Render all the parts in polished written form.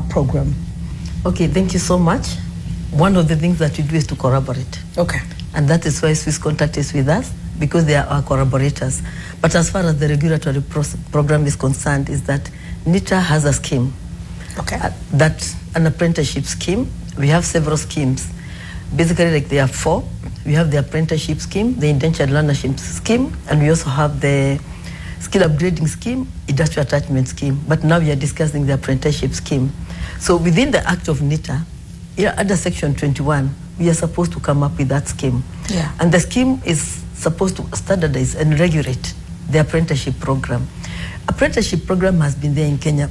program? Okay, thank you so much. One of the things that we do is to collaborate. Okay. And that is why Swiss Contact is with us, because they are our collaborators. But as far as the regulatory program is concerned, is that NITA has a scheme. Okay. That's an apprenticeship scheme. We have several schemes. Basically, like there are 4. We have the apprenticeship scheme, the indentured learnership scheme, and we also have the skill upgrading scheme, industrial attachment scheme. But now we are discussing the apprenticeship scheme. So within the Act of NITA, under Section 21, we are supposed to come up with that scheme. Yeah. And the scheme is supposed to standardize and regulate the apprenticeship program. Apprenticeship program has been there in Kenya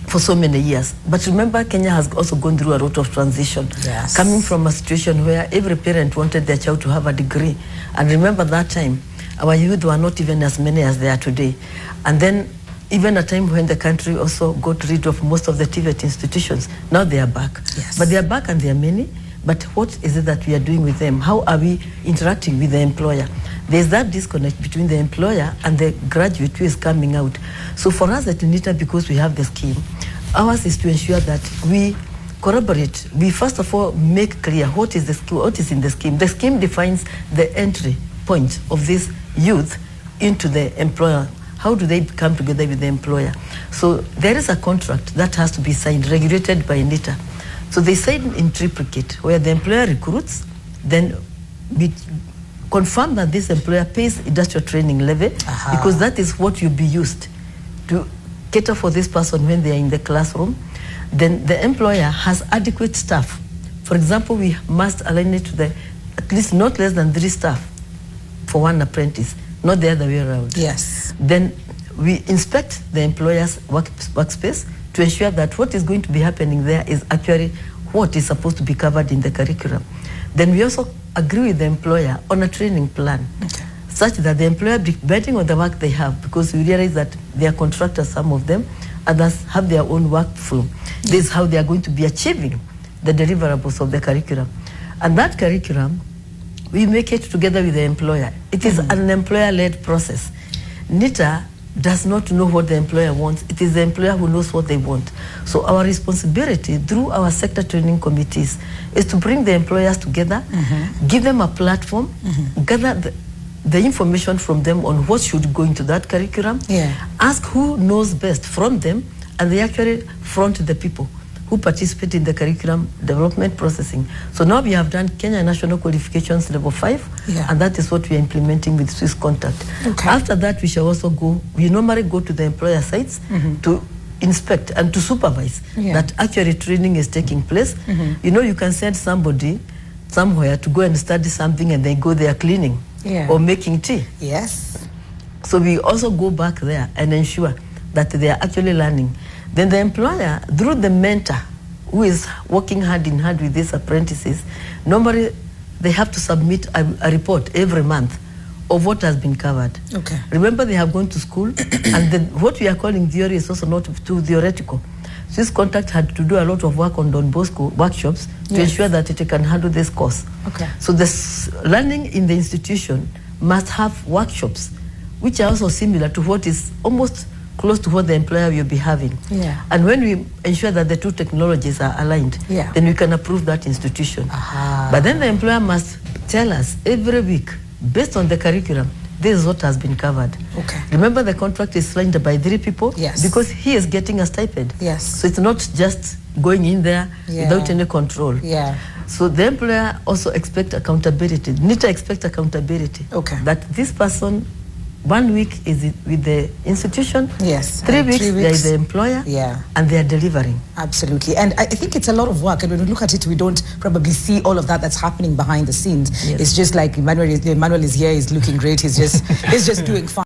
for so many years. But remember, Kenya has also gone through a lot of transition. Yes. Coming from a situation where every parent wanted their child to have a degree. And remember that time, our youth were not even as many as they are today. And then even a time when the country also got rid of most of the TVET institutions, now they are back. Yes. But they are back and they are many. But what is it that we are doing with them? How are we interacting with the employer? There's that disconnect between the employer and the graduate who is coming out. So for us at NITA, because we have the scheme, ours is to ensure that we corroborate. We first of all make clear what is the scheme, what is in the scheme. The scheme defines the entry point of this youth into the employer. How do they come together with the employer? So there is a contract that has to be signed, regulated by NITA. So they sign in triplicate, where the employer recruits, then we confirm that this employer pays industrial training levy, because that is what will be used to cater for this person when they are in the classroom. Then the employer has adequate staff. For example, we must align it to the at least not less than 3 staff for one apprentice, not the other way around. Yes. Then we inspect the employer's workspace to ensure that what is going to be happening there is actually what is supposed to be covered in the curriculum. Then we also agree with the employer on a training plan, such that the employer, betting on the work they have, because we realize that they are contractors, some of them, others have their own workflow. This is how they are going to be achieving the deliverables of the curriculum. And that curriculum, we make it together with the employer. It is an employer-led process. NITA does not know what the employer wants. It is the employer who knows what they want. So our responsibility through our sector training committees is to bring the employers together, give them a platform, gather the information from them on what should go into that curriculum, ask who knows best from them, and they actually front the people who participate in the curriculum development processing. So now we have done Kenya National Qualifications Level 5, and that is what we are implementing with Swiss Contact. After that, we shall also go, we normally go to the employer sites to inspect and to supervise that actually training is taking place. You know, you can send somebody somewhere to go and study something and they go there cleaning or making tea. Yes. So we also go back there and ensure that they are actually learning. Then the employer, through the mentor who is working hand in hand with these apprentices, normally they have to submit a report every month of what has been covered. Remember, they have gone to school, and what we are calling theory is also not too theoretical. Swiss Contact had to do a lot of work on Don Bosco workshops to ensure that it can handle this course. So this learning in the institution must have workshops, which are also similar to what is almost close to what the employer will be having. And when we ensure that the two technologies are aligned, then we can approve that institution. But then the employer must tell us every week, based on the curriculum, this is what has been covered. Remember, the contract is signed by 3 people because he is getting a stipend. So it's not just going in there without any control. So the employer also expects accountability. NITA expects accountability. That this person, 1 week is with the institution, 3 weeks they are the employer, and they are delivering. Absolutely. And I think it's a lot of work, and when we look at it, we don't probably see all of that that's happening behind the scenes. It's just like Emmanuel is here, he's looking great, he's just doing fine.